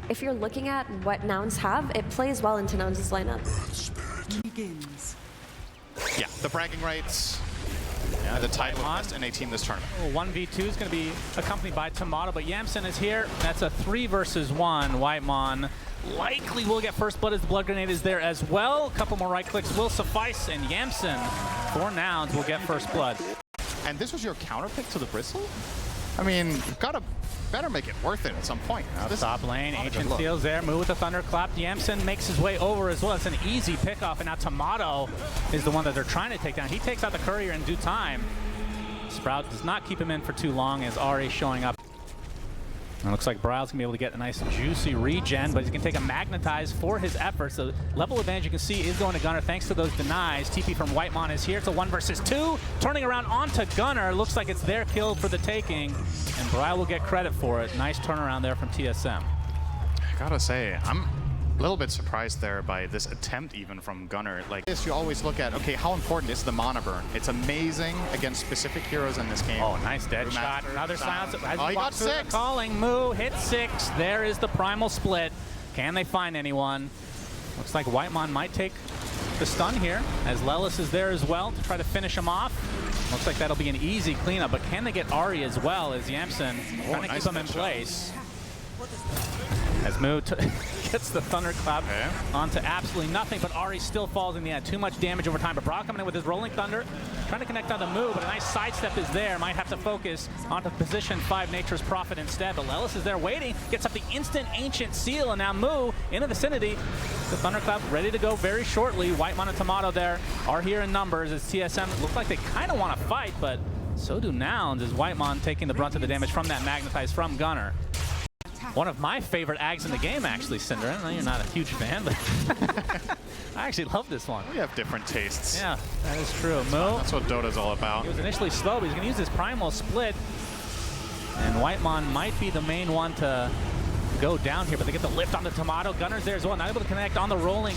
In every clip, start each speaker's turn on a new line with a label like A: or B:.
A: if you're looking at what Nouns have, it plays well into Nouns' lineup.
B: Begins.
C: Yeah, the bragging rights. Yeah, the title of best NA team this tournament.
D: 1v2 is going to be accompanied by Tomato, but Yamsen is here. That's a 3 versus 1. Whitemon likely will get first blood as the blood grenade is there as well. A couple more right clicks will suffice, and Yamsen for Nouns will get first blood.
C: And this was your counter pick to the Bristle? I mean, you've got to better make it worth it at some point.
D: Top lane, Ancient Seals there, move with the Thunderclap. Yamsen makes his way over as well. It's an easy pickoff, and now Tomato is the one that they're trying to take down. He takes out the Courier in due time. Sprout does not keep him in for too long as Ari showing up. And it looks like Bryle's going to be able to get a nice juicy regen, but he's going to take a Magnetize for his efforts. The level advantage you can see is going to Gunnar thanks to those denies. TP from Whitemon is here. It's a 1 versus 2. Turning around onto Gunnar. Looks like it's their kill for the taking, and Bryle will get credit for it. Nice turnaround there from TSM.
C: I gotta say, I'm a little bit surprised there by this attempt even from Gunnar. Like this, you always look at, okay, how important is the mana burn? It's amazing against specific heroes in this game.
D: Oh, nice dead shot. Another silence.
C: Oh, he got 6.
D: Calling, Moo, hit 6. There is the primal split. Can they find anyone? Looks like Whitemon might take the stun here, as Lelis is there as well to try to finish him off. Looks like that'll be an easy cleanup, but can they get Ari as well as Yamsen trying to keep him in place? As Moo gets the Thunderclap onto absolutely nothing, but Ari still falls in the end. Too much damage over time, but Brock coming in with his Rolling Thunder, trying to connect on the Moo, but a nice sidestep is there. Might have to focus onto position 5 Nature's Prophet instead, but Lelis is there waiting, gets up the instant Ancient Seal, and now Moo in the vicinity. The Thunderclap ready to go very shortly. Whitemon and Tomato there are here in numbers as TSM look like they kind of want to fight, but so do Nouns as Whitemon taking the brunt of the damage from that Magnetize from Gunnar. One of my favorite ags in the game, actually, Cinder. I know you're not a huge fan, but I actually love this one.
C: We have different tastes.
D: Yeah, that is true. Moo.
C: That's what Dota's all about.
D: He was initially slow, but he's going to use his primal split. And Whitemon might be the main one to go down here, but they get the lift on the Tomato. Gunner's there as well. Not able to connect on the rolling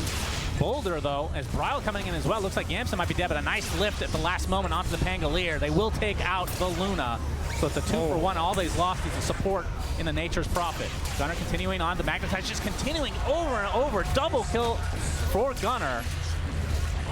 D: boulder, though, as Bryle coming in as well. Looks like Yamsen might be dead, but a nice lift at the last moment onto the Pangolier. They will take out the Luna. So it's a 2 for 1. All they've lost is the support in the Nature's Prophet. Gunnar continuing on. The Magnetize just continuing over and over. Double kill for Gunnar.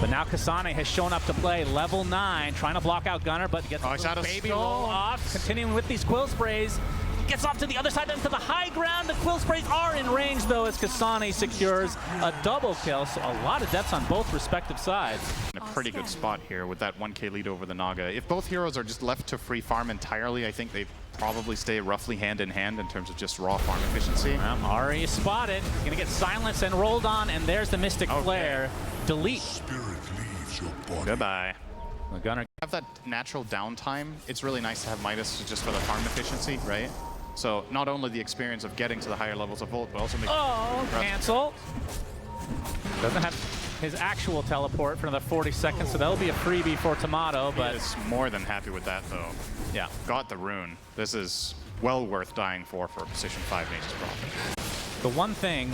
D: But now Kasane has shown up to play. Level 9, trying to block out Gunnar, but gets a baby roll off. Continuing with these Quill Sprays. Gets off to the other side, into the high ground. The Quill Sprays are in range, though, as Kasane secures a double kill. So a lot of deaths on both respective sides.
C: In a pretty good spot here with that 1k lead over the Naga. If both heroes are just left to free farm entirely, I think they probably stay roughly hand in hand in terms of just raw farm efficiency.
D: Ari is spotted. He's gonna get silenced and rolled on, and there's the Mystic Flare. Delete.
E: Spirit leaves your body.
C: Goodbye.
D: The Gunnar
C: Have that natural downtime. It's really nice to have Midas just for the farm efficiency, right? So not only the experience of getting to the higher levels of Volt, but also make
D: cancel. Doesn't have his actual teleport for another 40 seconds, so that'll be a freebie for Tomato, but
C: he is more than happy with that, though.
D: Yeah.
C: Got the rune. This is well worth dying for a position 5 Nature's Prophet.
D: The one thing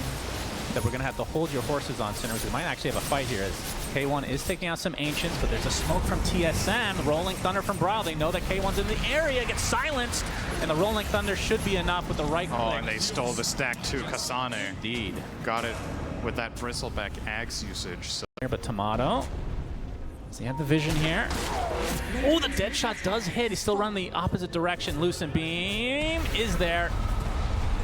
D: that we're going to have to hold your horses on, Sinner, because we might actually have a fight here, is K1 is taking out some Ancients, but there's a smoke from TSM, Rolling Thunder from Bryle. They know that K1's in the area, gets silenced, and the Rolling Thunder should be enough with the right click.
C: Oh, and they stole the stack too, Kasane.
D: Indeed.
C: Got it with that Bristleback Ags usage. So.
D: But Tomato, does he have the vision here? Oh, the dead shot does hit. He's still running the opposite direction. Lucent Beam is there.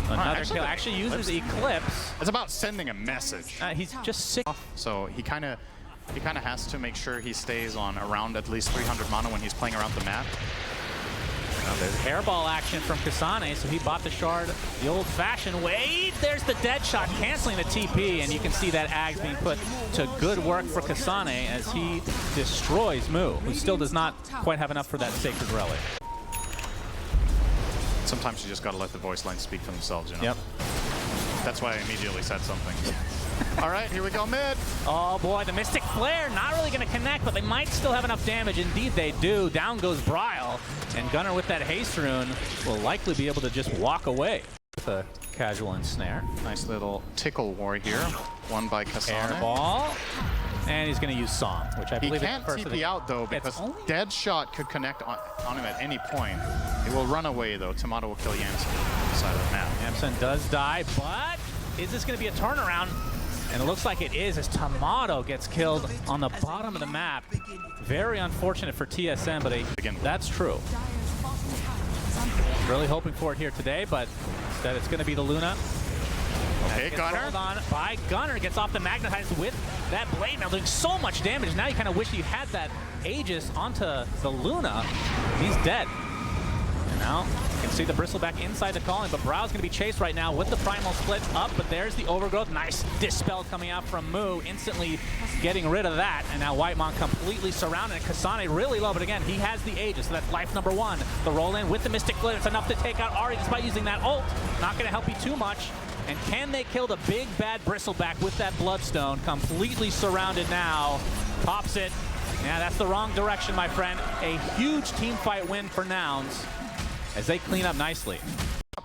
D: Another kill. Actually uses Eclipse.
C: It's about sending a message.
D: He's just sick.
C: So he kind of has to make sure he stays on around at least 300 mana when he's playing around the map.
D: There's hairball action from Kasane, so he bought the shard the old-fashioned way. There's the dead shot, canceling the TP, and you can see that Ags being put to good work for Kasane as he destroys Moo, who still does not quite have enough for that Sacred Relic.
C: Sometimes you just gotta let the voice lines speak for themselves, you know?
D: Yep.
C: That's why I immediately said something. All right, here we go mid.
D: Oh boy, the Mystic Flare not really gonna connect, but they might still have enough damage. Indeed they do. Down goes Bryle, and Gunnar with that haste rune will likely be able to just walk away with a casual ensnare.
C: Nice little tickle war here, won by Kasane.
D: Airball. And he's going to use Song, which I believe
C: he can't TP out, though, because Dead Shot could connect on him at any point. It will run away, though. Tomato will kill Yamsen on the side of the map.
D: Yamsen does die, but Is this going to be a turnaround? And it looks like it is, as Tomato gets killed on the bottom of the map. Very unfortunate for TSM, but that's true. Really hoping for it here today, but instead it's going to be the Luna.
C: Okay, Gunner.
D: Rolled on by Gunner, gets off the Magnetize with that blade mail, doing so much damage. Now you kind of wish you had that Aegis onto the Luna. He's dead. And now you can see the Bristleback inside the calling, but Brow's going to be chased right now with the Primal Split up, but there's the Overgrowth. Nice Dispel coming out from Moo, instantly getting rid of that. And now Whitemon completely surrounded. Kasane really low, but again, he has the Aegis, so that's life number one. The roll in with the Mystic Flare, it's enough to take out Ahri despite using that ult. Not going to help you too much. And can they kill the big bad Bristleback with that Bloodstone? Completely surrounded now. Pops it. Yeah, that's the wrong direction, my friend. A huge team fight win for Nouns as they clean up nicely.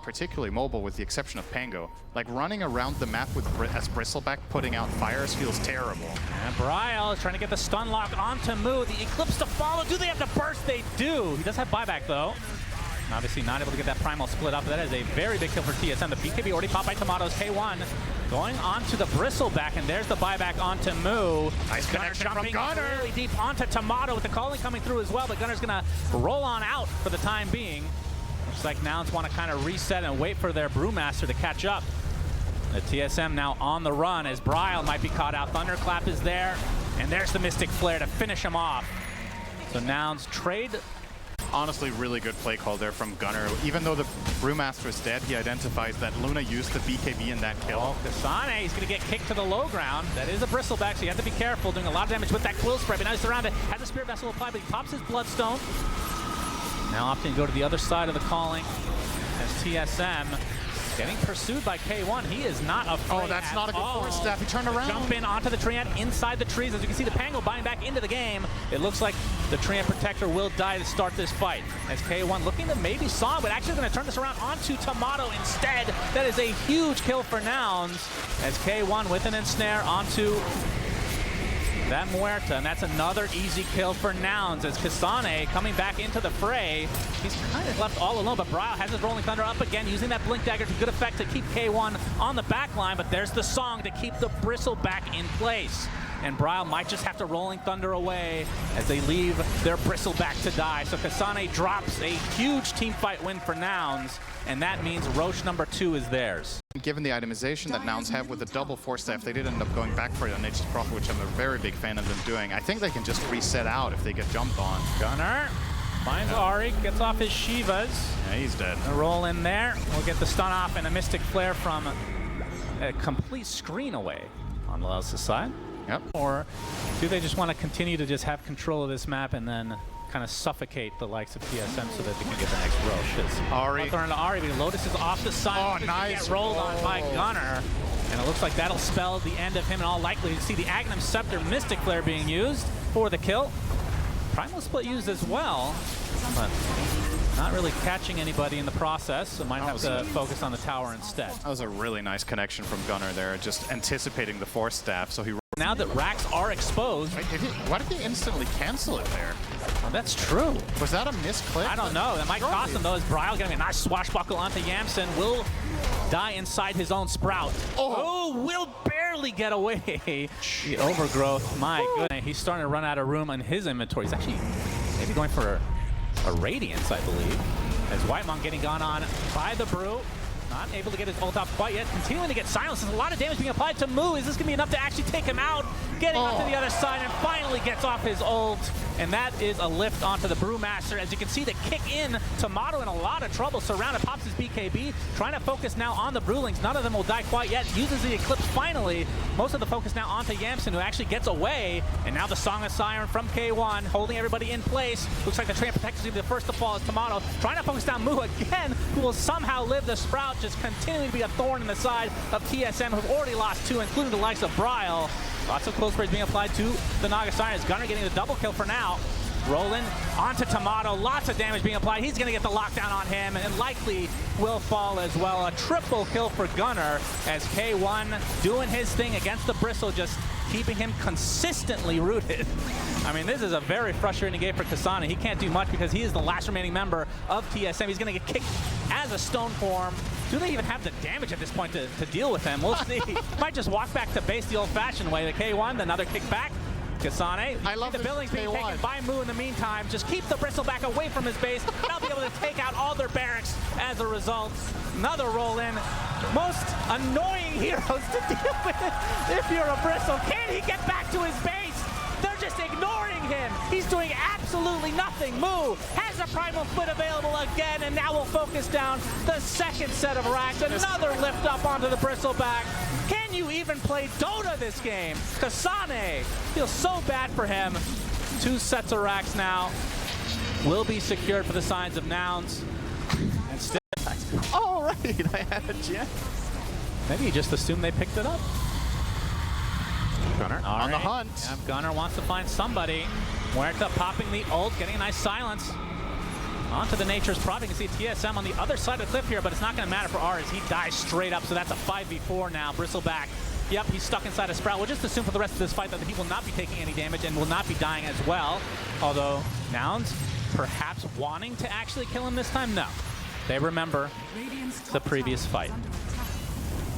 C: Particularly mobile with the exception of Pango. Like running around the map with as Bristleback putting out fires feels terrible.
D: And Bryle is trying to get the stun lock onto Moo. The Eclipse to follow. Do they have the burst? They do. He does have buyback though. Obviously not able to get that Primal Split up. That is a very big kill for TSM. The BKB already popped by Tomatoes. K1 going on to the Bristleback, and there's the buyback onto Moo.
C: Nice connection from Gunner.
D: Really deep onto Tomato with the calling coming through as well, but Gunner's gonna roll on out for the time being. Looks like Nouns want to kind of reset and wait for their Brewmaster to catch up. The TSM now on the run as Bryle might be caught out. Thunderclap is there, and there's the Mystic Flare to finish him off. So Nouns trade.
C: Honestly, really good play call there from Gunner. Even though the Brewmaster is dead, he identifies that Luna used the BKB in that kill.
D: Kasane, he's going to get kicked to the low ground. That is a Bristleback, so you have to be careful. Doing a lot of damage with that Quill Spray, but now he's surrounded. Has a Spirit Vessel applied, but he pops his Bloodstone. Now opting to go to the other side of the calling as TSM getting pursued by K1. He is not afraid.
C: Oh, that's not a good force staff. He turned around.
D: Jump in onto the Treant inside the trees. As you can see, the Pango buying back into the game. It looks like the Treant Protector will die to start this fight. As K1 looking to maybe saw, but actually going to turn this around onto Tomato instead. That is a huge kill for Nouns. As K1 with an ensnare onto that Muerta, and that's another easy kill for Nouns as Kasane coming back into the fray. He's kind of left all alone, but Bryle has his Rolling Thunder up again, using that Blink Dagger to good effect to keep K1 on the back line, but there's the song to keep the Bristleback in place. And Bryle might just have to Rolling Thunder away as they leave their Bristleback to die. So Kasane drops a huge team fight win for Nouns, and that means Roche number 2 is theirs.
C: Given the itemization that Nouns have with the double force staff, they did end up going back for it on Nature's Prophet, which I'm a very big fan of them doing. I think they can just reset out if they get jumped on.
D: Gunner finds Ahri, gets off his Shivas.
C: Yeah, he's dead.
D: A roll in there. We'll get the stun off and a Mystic Flare from a complete screen away on Lelis' side.
C: Yep.
D: Or do they just want to continue to just have control of this map and then kind of suffocate the likes of TSM so that they can get the next Roche?
C: Ahri.
D: Ahri, but Lotus is off the side.
C: Oh, nice.
D: Get rolled on by Gunner. And it looks like that'll spell the end of him in all likelihood. You see the Agnum Scepter Mystic Flare being used for the kill. Primal Split used as well, but not really catching anybody in the process, so might have to focus on the tower instead.
C: That was a really nice connection from Gunner there, just anticipating the force staff, so he...
D: Now that racks are exposed...
C: Wait, why did he instantly cancel it there?
D: Well, that's true.
C: Was that a misclick?
D: I don't know. That might cost him, though, as Bryle getting a nice swashbuckle onto Yamsen. Will die inside his own Sprout. Oh, will barely get away. The Overgrowth, my goodness. He's starting to run out of room in his inventory. He's actually maybe going for a Radiance, I believe. As Whitemon getting gone on by the Brew. Not able to get his ult off quite yet. Continuing to get silenced. There's a lot of damage being applied to Moo. Is this going to be enough to actually take him out? Getting onto the other side and finally gets off his ult. And that is a lift onto the Brewmaster. As you can see, the kick in. Tomato in a lot of trouble. Surrounded, pops his BKB. Trying to focus now on the Brewlings. None of them will die quite yet. Uses the Eclipse finally. Most of the focus now onto Yamsen, who actually gets away. And now the Song of Siren from K1, holding everybody in place. Looks like the Treant Protector is going to be the first to fall as Tomato. Trying to focus down Moo again, who will somehow live the Sprout, just continuing to be a thorn in the side of TSM, who've already lost 2, including the likes of Bryle. Lots of close sprays being applied to the Naga Sirens. Gunner getting the double kill for now. Rolling onto Tomato. Lots of damage being applied. He's going to get the lockdown on him and likely will fall as well. A triple kill for Gunner as K1 doing his thing against the Bristle, just keeping him consistently rooted. I mean, this is a very frustrating game for Kasane. He can't do much because he is the last remaining member of TSM. He's going to get kicked as a stone form Do they even have the damage at this point to deal with him? We'll see. Might just walk back to base the old-fashioned way. The K1, another kick back. Kasane,
C: I love
D: the buildings being
C: K1.
D: taken by Moo in the meantime. Just keep the Bristleback away from his base. They'll be able to take out all their barracks as a result. Another roll in. Most annoying heroes to deal with if you're a Bristle. Can he get back to his base? They're just ignoring him. He's doing absolutely nothing. Moo has a primal foot available again, and now we'll focus down the second set of racks. Another lift up onto the Bristleback. Can you even play Dota this game? Kasane feels so bad for him. 2 sets of racks now will be secured for the signs of Nouns. And still,
C: All right, I had a chance.
D: maybe he just assumed they picked it up.
C: Gunner
D: All
C: on the
D: right.
C: hunt.
D: Yeah, Gunner wants to find somebody. Muerta popping the ult, getting a nice silence. Onto the Nature's Prop. You can see TSM on the other side of the cliff here, but it's not going to matter for R as he dies straight up. So that's a 5v4 now. Bristleback. Yep, he's stuck inside a Sprout. We'll just assume for the rest of this fight that he will not be taking any damage and will not be dying as well. Although, Nouns perhaps wanting to actually kill him this time? No. They remember the previous fight.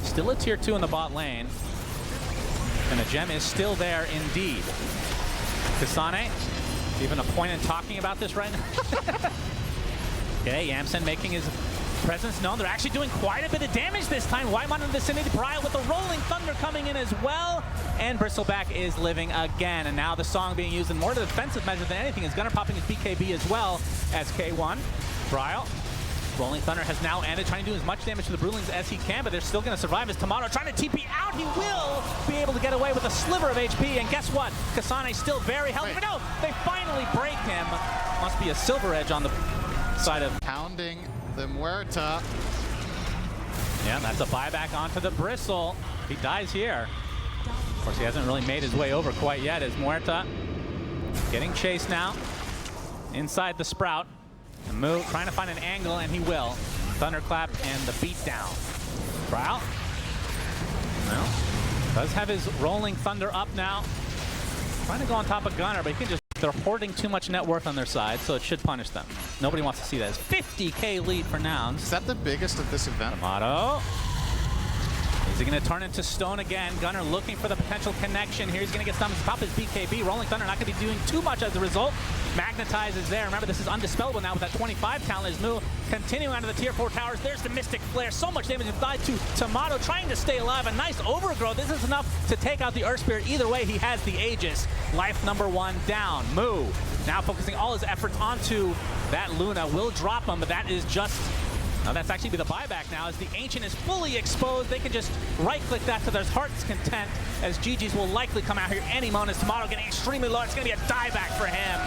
D: Still a tier 2 in the bot lane. And the gem is still there indeed. Kasane, even a point in talking about this right now. Okay, Yamsen making his presence known. They're actually doing quite a bit of damage this time. Whitemon in the vicinity. Brile with the Rolling Thunder coming in as well. And Bristleback is living again. And now the song being used in more defensive measure than anything is Gunner popping his BKB as well as K1. Brile. Rolling Thunder has now ended, trying to do as much damage to the Brewlings as he can, but they're still going to survive as Tomato trying to TP out. He will be able to get away with a sliver of HP, and guess what? Kasane still very healthy, but no, they finally break him. Must be a Silver Edge on the side of...
C: Pounding the Muerta.
D: Yeah, that's a buyback onto the Bristle. He dies here. Of course, he hasn't really made his way over quite yet as Muerta getting chased now inside the Sprout. And Moo trying to find an angle, and he will. Thunderclap and the beatdown. Brile. Well, does have his Rolling Thunder up now. Trying to go on top of Gunner, but he can just... They're hoarding too much net worth on their side, so it should punish them. Nobody wants to see that. It's 50k lead for Nouns.
C: Is that the biggest of this event?
D: Tomato. Is he going to turn into stone again? Gunner looking for the potential connection here. He's going to get stunned top his BKB. Rolling Thunder not going to be doing too much as a result. Magnetize is there. Remember, this is undispellable now with that 25 talent. As Moo continuing onto the tier 4 towers. There's the Mystic Flare. So much damage applied to Tomato trying to stay alive. A nice overgrowth. This is enough to take out the Earth Spirit. Either way, he has the Aegis. Life number 1 down. Moo now focusing all his efforts onto that Luna. Will drop him, but that is just... Now that's actually be the buyback now as the Ancient is fully exposed. They can just right-click that to their heart's content as GG's will likely come out here any moment. As Tomato getting extremely low. It's going to be a dieback for him.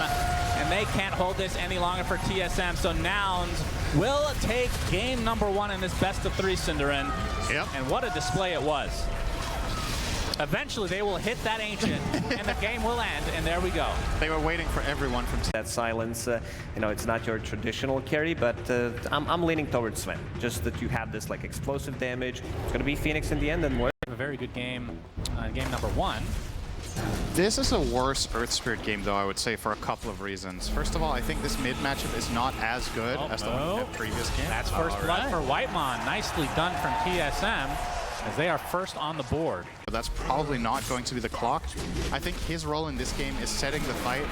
D: And they can't hold this any longer for TSM. So Nouns will take game number 1 in this best of 3, Cinderin.
C: Yep.
D: And what a display it was. Eventually they will hit that Ancient and the game will end, and there we go.
C: They were waiting for everyone from...
F: That silence, you know, it's not your traditional carry, but I'm leaning towards Sven. Just that you have this like explosive damage. It's going to be Phoenix in the end, and more.
D: A very good game, game number 1.
C: This is a worse Earth Spirit game, though, I would say, for a couple of reasons. First of all, I think this mid matchup is not as good as the one in the previous game.
D: That's first blood for Whitemon. Nicely done from TSM as they are first on the board.
C: But that's probably not going to be the clock. I think his role in this game is setting the fight.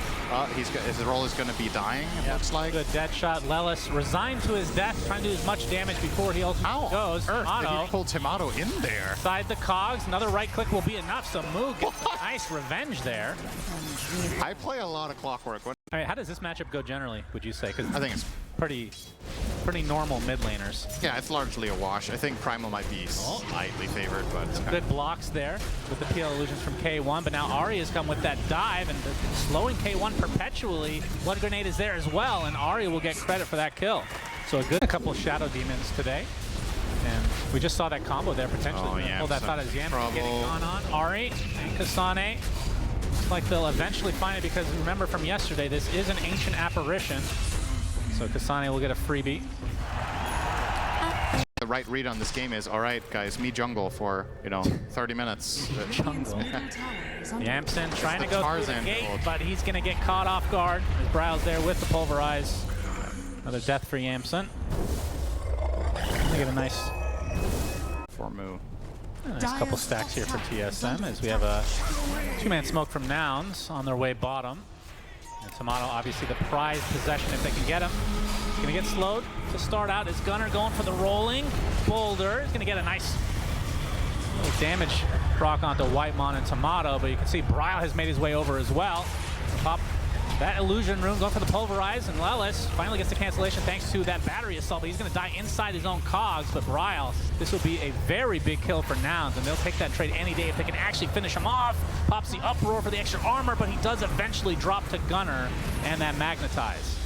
C: His role is going to be dying, it looks like.
D: Good dead shot. Lelis resigned to his death, trying to do as much damage before he ultimately goes.
C: Earth, did
D: Tomato
C: he pull Tomato in there?
D: inside the cogs. Another right click will be enough, so Moo gets a nice revenge there.
C: I play a lot of Clockwork.
D: I mean, how does this matchup go generally, would you say? Because
C: I think it's...
D: pretty normal mid laners.
C: Yeah, it's largely a wash. I think Primal might be slightly favored, but...
D: Good blocks there with the PL illusions from K1, but now Ari has come with that dive and slowing K1 perpetually. Blood Grenade is there as well, and Ari will get credit for that kill. So a couple of Shadow Demons today. And we just saw that combo there potentially.
C: Oh, yeah,
D: Pull that thought as Yamsen getting on. Ari and Kasane. Looks like they'll eventually find it because remember from yesterday, this is an Ancient Apparition. So Kasane will get a freebie.
C: The right read on this game is, all right, guys, me jungle for, 30 minutes.
D: Jungle. Yamsen trying to
C: the
D: go
C: Tarzan
D: through the gate,
C: hold.
D: but he's going to get caught off guard. His Brow's there with the Pulverize. Another death for Yamsen. They get a nice
C: for Moo.
D: Nice couple stacks here for TSM as we have a two-man smoke from Nouns on their way bottom. And Tomato, obviously the prized possession if they can get him. He's going to get slowed to start out. Is Gunner going for the rolling boulder? He's going to get a nice little damage proc onto Whitemon and Tomato, but you can see Bryle has made his way over as well. Pop that illusion room, going for the pulverize, and Lelis finally gets the cancellation thanks to that battery assault, but he's going to die inside his own cogs. But Bryle, this will be a very big kill for Nouns, and they'll take that trade any day if they can actually finish him off. Pops the uproar for the extra armor, but he does eventually drop to Gunner and that magnetize.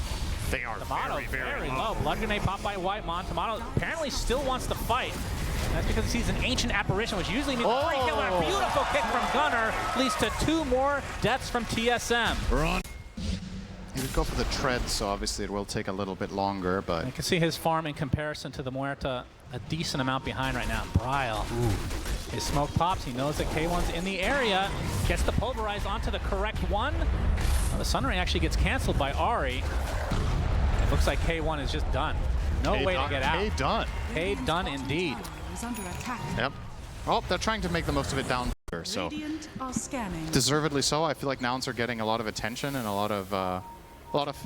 C: They are
D: Tomato
C: very
D: low. Blood grenade popped by Whitemon. Tomato apparently still wants to fight. That's because he sees an ancient apparition, which usually means a free kill. A beautiful kick from Gunner leads to 2 more deaths from TSM.
C: Run. He would go for the tread, so obviously it will take a little bit longer, but...
D: You can see his farm in comparison to the Muerta a decent amount behind right now. Bryle, his smoke pops. He knows that K1's in the area. Gets the pulverize onto the correct one. The Sunray actually gets canceled by Ari. It looks like K1 is just done. No way to get out.
C: K done.
D: K done indeed.
B: Is under attack.
C: Yep. Oh, they're trying to make the most of it down here, so...
B: Radiant are scanning.
C: Deservedly so. I feel like Nouns are getting a lot of attention and a lot of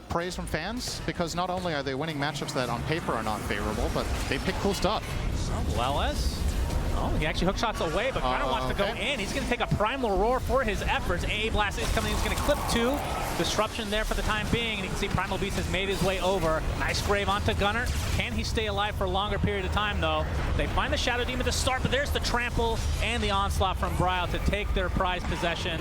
C: praise from fans, because not only are they winning matchups that on paper are not favorable, but they pick cool stuff.
D: Lelis. Oh, he actually hook shots away, but Gunner wants to go in. He's going to take a primal roar for his efforts. AA Blast is coming. He's going to clip 2. Disruption there for the time being, and you can see Primal Beast has made his way over. Nice grave onto Gunner. Can he stay alive for a longer period of time, though? They find the Shadow Demon to start, but there's the trample and the onslaught from Bryle to take their prized possession.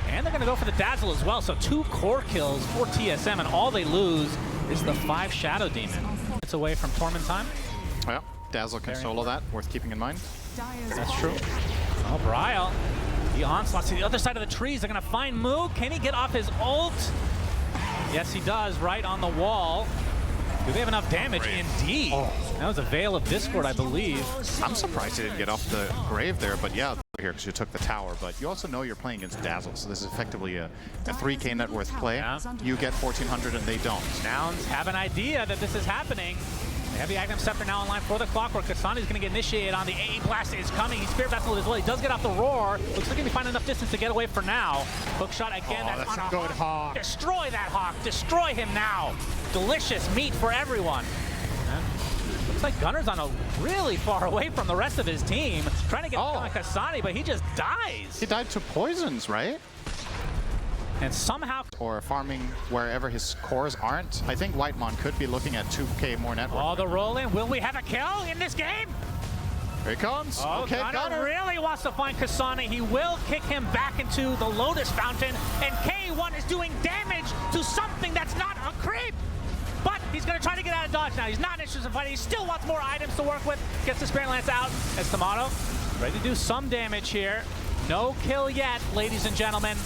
D: And they're going to go for the Dazzle as well. So 2 core kills for TSM, and all they lose is the 5 Shadow Demon. It's away from Torment time.
C: Well, Dazzle can solo that. Worth keeping in mind.
D: That's true. Oh, Bryle. The onslaught to the other side of the trees. They're going to find Moo. Can he get off his ult? Yes, he does. Right on the wall. Do they have enough damage? Indeed. That was a Veil of Discord, I believe.
C: I'm surprised he didn't get off the grave there, but yeah, here because you took the tower. But you also know you're playing against Dazzle, so this is effectively a 3K net worth play.
D: Yeah.
C: You get 1,400 and they don't.
D: Nouns have an idea that this is happening. They have the Aghanim Scepter now online for the Clockwork. Kasane is going to get initiated on the AA Blast is coming. He's Spirit Vessel as well. He does get off the roar. Looks like he's going to find enough distance to get away for now. Hook shot again.
C: That's a good Hawk.
D: Destroy that Hawk. Destroy him now. Delicious meat for everyone. And looks like Gunner's on a really far away from the rest of his team. Trying to get on Kasane, but he just dies.
C: He died to poisons, right?
D: And somehow...
C: Or farming wherever his cores aren't. I think Whitemon could be looking at 2K more network.
D: Oh, the roll-in. Will we have a kill in this game?
C: Here he comes.
D: Oh,
C: okay,
D: Gunner really wants to find Kasane. He will kick him back into the Lotus Fountain. And K1 is doing damage to something that's not a creep. But he's going to try to get out of dodge now. He's not interested in fighting. He still wants more items to work with. Gets the Spirit Lance out as Tomato ready to do some damage here. No kill yet, ladies and gentlemen.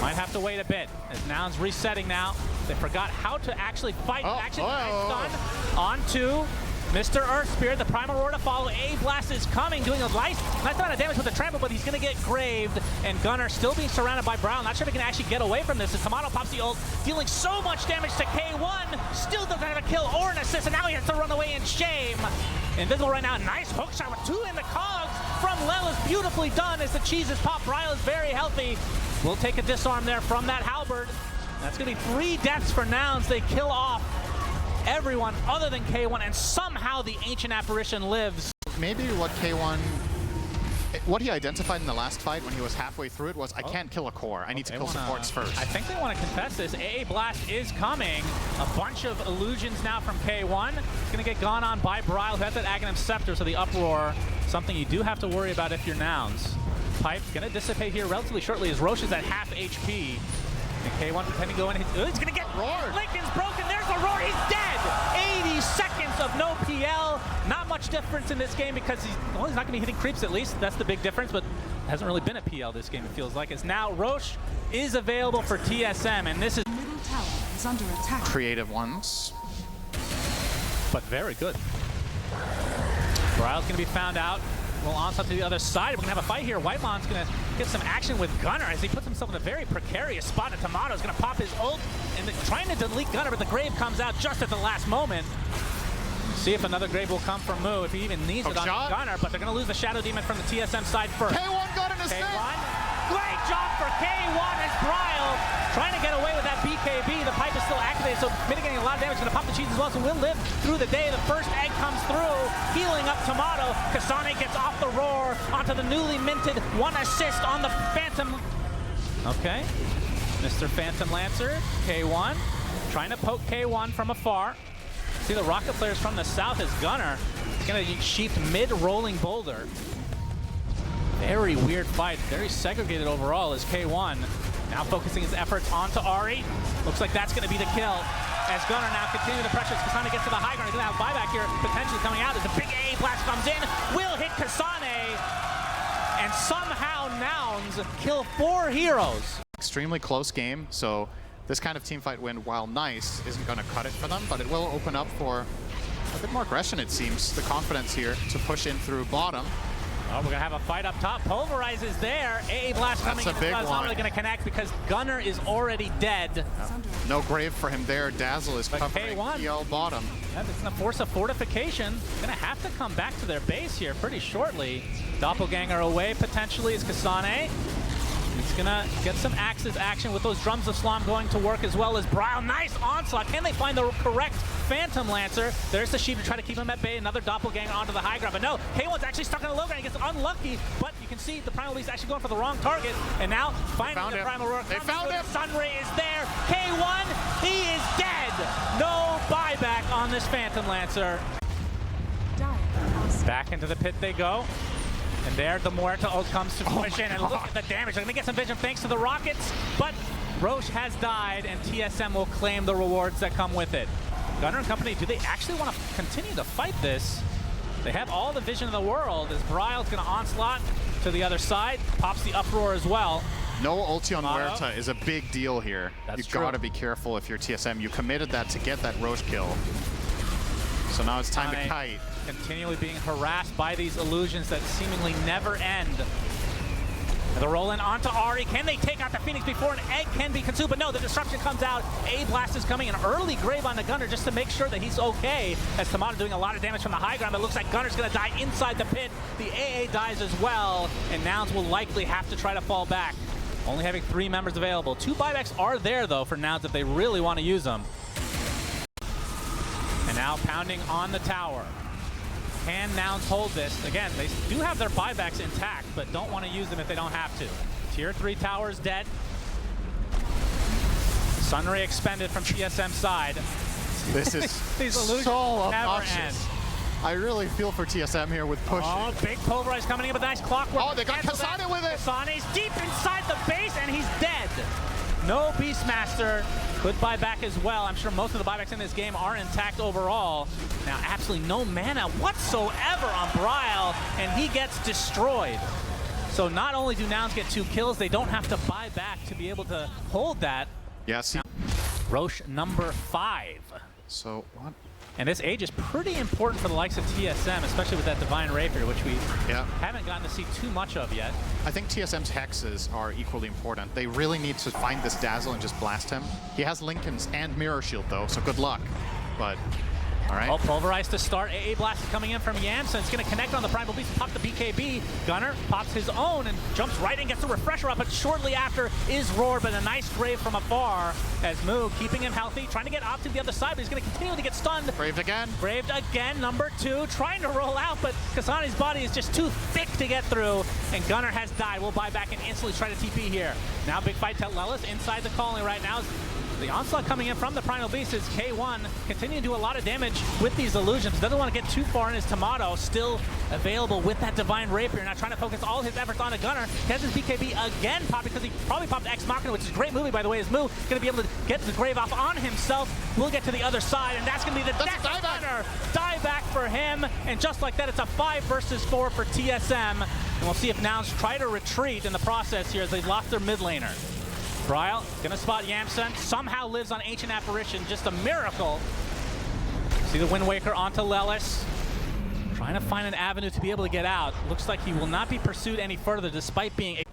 D: Might have to wait a bit as Nouns resetting now. They forgot how to actually fight. Nice stun onto Mr. Earth Spirit. The Primal Roar to follow. A Blast is coming, doing a nice amount of damage with the trample, but he's going to get graved. And Gunner still being surrounded by Brown. Not sure if he can actually get away from this as Tomato pops the ult, dealing so much damage to K1. Still doesn't have a kill or an assist, and now he has to run away in shame. Invisible right now. Nice hook shot with 2 in the cogs from Lelis. Beautifully done as the cheeses pop. Bryle is very healthy. We'll take a disarm there from that halberd. That's going to be 3 deaths for Nouns. They kill off everyone other than K1, and somehow the Ancient Apparition lives.
C: Maybe what K1, what he identified in the last fight when he was halfway through it was, I can't kill a core. I need to kill supports first.
D: I think they want to contest this. AA Blast is coming. A bunch of illusions now from K1. It's going to get gone on by Bryle, who has that Aghanim Scepter, so the uproar, something you do have to worry about if you're Nouns. Pipe going to dissipate here relatively shortly as Roche is at half HP. And K1 pretending to go in. He's going to get roared. Lincoln's broken. There's the roar. He's dead. 80 seconds of no PL. Not much difference in this game because he's not going to be hitting creeps at least. That's the big difference, but hasn't really been a PL this game, it feels like. As now Roche is available for TSM, and this is...
B: Middle tower is under attack.
C: Creative ones.
D: But very good. Bryle's going to be found out. Well, onslaught to the other side. We're going to have a fight here. Whitemon's going to get some action with Gunner as he puts himself in a very precarious spot. And Tomato's going to pop his ult and trying to delete Gunner, but the grave comes out just at the last moment. See if another grave will come from Moo, if he even needs it on
C: shot.
D: Gunner, but they're going to lose the Shadow Demon from the TSM side first.
C: K1 got an assist!
D: K1, great job for K1 as Bryle trying to get away with that BKB. The pipe is still activated, so mitigating a lot of damage. Going to pop the cheese as well, so we'll live through the day. The first egg comes through, healing up Tomato. Kasane gets off the roar onto the newly minted 1 assist on the Phantom. Okay, Mr. Phantom Lancer, K1, trying to poke K1 from afar. See the Rocket players from the south as Gunner is going to sheath mid-rolling boulder. Very weird fight, very segregated overall as K1 now focusing his efforts onto Ari. Looks like that's going to be the kill. As Gunner now continuing the pressure as Kasane gets to the high ground. He's going to have buyback here potentially coming out as a big AA blast comes in. Will hit Kasane, and somehow Nouns kill 4 heroes.
C: Extremely close game, so this kind of teamfight win, while nice, isn't going to cut it for them, but it will open up for a bit more aggression, it seems. The confidence here to push in through bottom.
D: Oh, we're going to have a fight up top. Pulverize is there. AA Blast coming in.
C: That's a big
D: It's not really going to connect because Gunner is already dead.
C: No grave for him there. Dazzle is covering
D: K1.
C: EL bottom.
D: Yeah, it's going to force a fortification. Going to have to come back to their base here pretty shortly. Doppelganger away potentially is Kasane. He's going to get some Axis action with those drums of Slom going to work as well as Bryle. Nice onslaught. Can they find the correct Phantom Lancer? There's the Sheep to try to keep him at bay. Another Doppelganger onto the high ground. But no, K1's actually stuck on the low ground. He gets unlucky, but you can see the Primal Beast actually going for the wrong target. And now, finally, the Primal Roar.
C: They found him.
D: Sunray is there. K1, he is dead. No buyback on this Phantom Lancer. Back into the pit they go. And there, the Muerta ult comes to fruition, and look at the damage. They're going to get some vision thanks to the Rockets, but Roche has died, and TSM will claim the rewards that come with it. Gunner and company, do they actually want to continue to fight this? They have all the vision in the world, as Bryle's going to onslaught to the other side, pops the uproar as well.
C: No ulti on Muerta is a big deal here.
D: That's
C: You gotta be careful if you're TSM. You committed that to get that Roche kill. So now it's time to kite.
D: Continually being harassed by these illusions that seemingly never end. The roll in onto Ari. Can they take out the Phoenix before an egg can be consumed? But no, the disruption comes out. A blast is coming. An early grave on the Gunner just to make sure that he's okay. As Tomato doing a lot of damage from the high ground. But it looks like Gunner's going to die inside the pit. The AA dies as well. And Nouns will likely have to try to fall back. Only having 3 members available. 2 buybacks are there, though, for Nouns if they really want to use them. And now pounding on the tower. Can Nouns hold this? Again, they do have their buybacks intact, but don't want to use them if they don't have to. Tier 3 tower is dead. Sunray expended from TSM side.
C: This is so obnoxious. I really feel for TSM here with pushing.
D: Oh, big Pulverize coming in with nice clockwork.
C: Oh, they got Kasane with it.
D: Kasane's deep inside the base, and he's dead. No Beastmaster. Could buy back as well. I'm sure most of the buybacks in this game are intact overall. Now, absolutely no mana whatsoever on Bryle, and he gets destroyed. So not only do Nouns get 2 kills, they don't have to buy back to be able to hold that.
C: Yeah, see.
D: Roche number 5.
C: So what?
D: And this age is pretty important for the likes of TSM, especially with that Divine Rapier, which we haven't gotten to see too much of yet.
C: I think TSM's hexes are equally important. They really need to find this Dazzle and just blast him. He has Lincoln's and Mirror Shield, though, so good luck. But, all right.
D: Oh, Pulverize to start. AA Blast is coming in from Yamsen. It's going to connect on the Primal Beast, pop the BKB. Gunner pops his own and jumps right in, gets the refresher up, but shortly after is Roar, but a nice grave from afar as Moo keeping him healthy, trying to get off to the other side, but he's going to continue to get stunned.
C: Braved again.
D: Braved again, number 2, trying to roll out, but Kasane's body is just too thick to get through, and Gunner has died. We'll buy back and instantly try to TP here. Now big fight to Lelis inside the colony right now. The onslaught coming in from the Primal Beast is K1 continuing to do a lot of damage with these illusions. Doesn't want to get too far in his Tomato. Still available with that Divine Rapier. Now trying to focus all his efforts on a Gunner. Gets his BKB again popped because he probably popped Ex Machina, which is a great movie, by the way. His Moo going to be able to get the grave off on himself. We'll get to the other side, and that's going to be the death Gunner. Die back for him, and just like that, it's a 5 versus 4 for TSM. And we'll see if Nouns try to retreat in the process here as they've lost their mid laner. Bryle gonna spot Yamsen, somehow lives on Ancient Apparition, just a miracle. See the Wind Waker onto Lelis. Trying to find an avenue to be able to get out. Looks like he will not be pursued any further despite being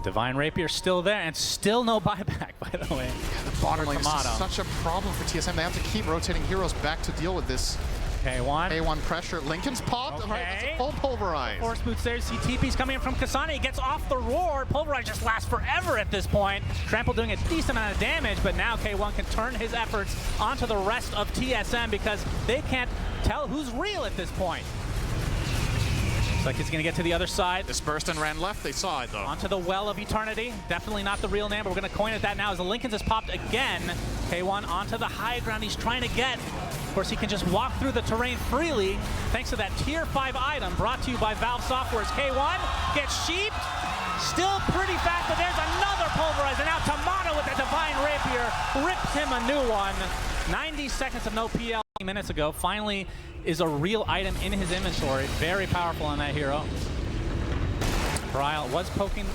D: Divine Rapier still there, and still no buyback, by the way.
C: Yeah, the bottom lane is such a problem for TSM. They have to keep rotating heroes back to deal with this
D: K1.
C: A1 pressure. Lincoln's popped. Right, that's a full pulverize.
D: Force boots there. See TP's coming in from Kasane. He gets off the roar. Pulverize just lasts forever at this point. Trample doing a decent amount of damage, but now K1 can turn his efforts onto the rest of TSM because they can't tell who's real at this point. Looks like he's going to get to the other side.
C: Dispersed and ran left. They saw it, though.
D: Onto the Well of Eternity. Definitely not the real name, but we're going to coin it that now as the Lincolns has popped again. K1 onto the high ground. He's trying to get. Of course, he can just walk through the terrain freely thanks to that Tier 5 item brought to you by Valve Software's K1. Gets sheeped. Still pretty fast, but there's another pulverize. And now Tomato with the Divine Rapier rips him a new one. 90 seconds of no PL minutes ago. Finally is a real item in his inventory. Very powerful on that hero. Bryle was poking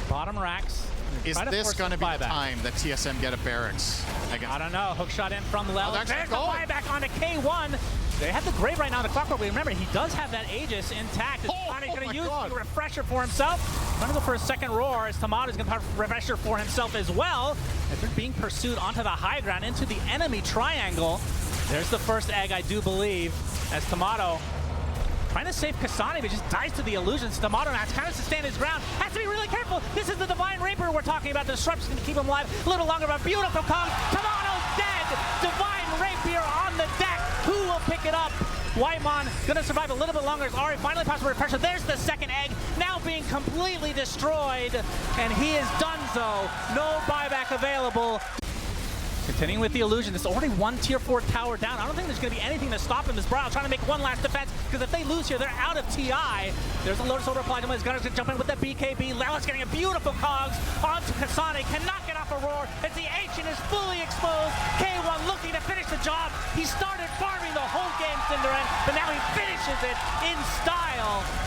D: bottom racks.
C: Is this going to be the time that TSM get a barracks?
D: I don't know. Hook shot in from Lel.
C: Oh,
D: There's the buyback onto K1. They have the Grave right now, the Clockwork. Remember, he does have that Aegis intact. He's going to use the refresher for himself. Going to go for a second roar as Tomato's going to have a refresher for himself as well. If they're being pursued onto the high ground, into the enemy triangle. There's the first egg, I do believe, as Tomato trying to save Kasane, but just dies to the illusions. Tomato now kind of to stand his ground. Has to be really careful. This is the Divine Rapier we're talking about. The disruption to keep him alive a little longer, but beautiful Kong. Tomato's dead. Divine Rapier on the deck. Who will pick it up? Whitemon gonna survive a little bit longer as Ari finally passes for pressure. There's the second egg, now being completely destroyed, and he is done so. No buyback available. Continuing with the illusion, there's already one Tier 4 tower down. I don't think there's going to be anything to stop him as Bryle trying to make one last defense, because if they lose here, they're out of TI. There's a Lotus Order applied to him. His Gunner's going to jump in with the BKB. Lelis getting a beautiful cogs onto Kasane. Cannot get off a roar as the Ancient is fully exposed. K1 looking to finish the job. He started farming the whole game, Cinderin, but now he finishes it in style.